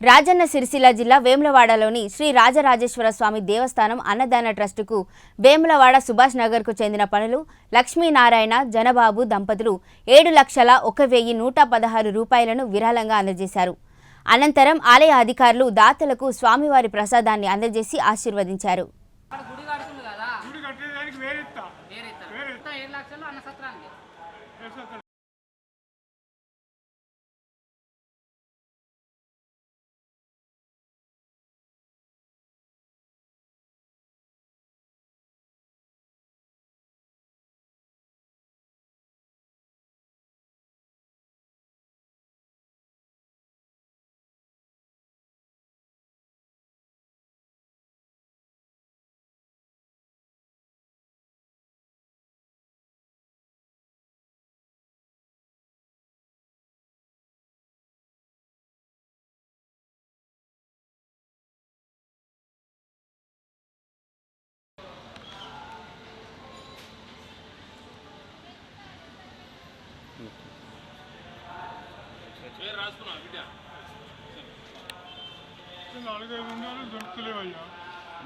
రాజన్న సిరిసిల్ల జిల్లా వేములవాడలోని శ్రీ రాజరాజేశ్వర స్వామి దేవస్థానం అన్నదాన ట్రస్టుకు వేములవాడ సుభాష్ నగర్కు చెందిన పనులు లక్ష్మీనారాయణ జనబాబు దంపతులు 7,01,116 రూపాయలను విరాళంగా అందజేశారు. అనంతరం ఆలయ అధికారులు దాతలకు స్వామివారి ప్రసాదాన్ని అందజేసి ఆశీర్వదించారు.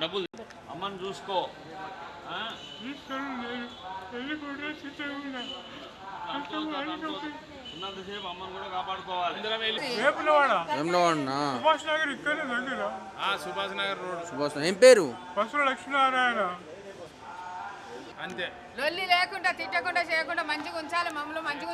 డబ్బులు అమ్మని చూసుకో ఉన్నంతసేపు అమ్మని కూడా కాపాడుకోవాలి. సుభాష్ నగర్ రోడ్. సుభాష్ ఏం పేరు? లక్ష్మీనారాయణ. అంతే. లొల్లి లేకుండా తిట్టకుండా చేయకుండా మంచిగా ఉంచాలి మమ్మల్ని మంచిగా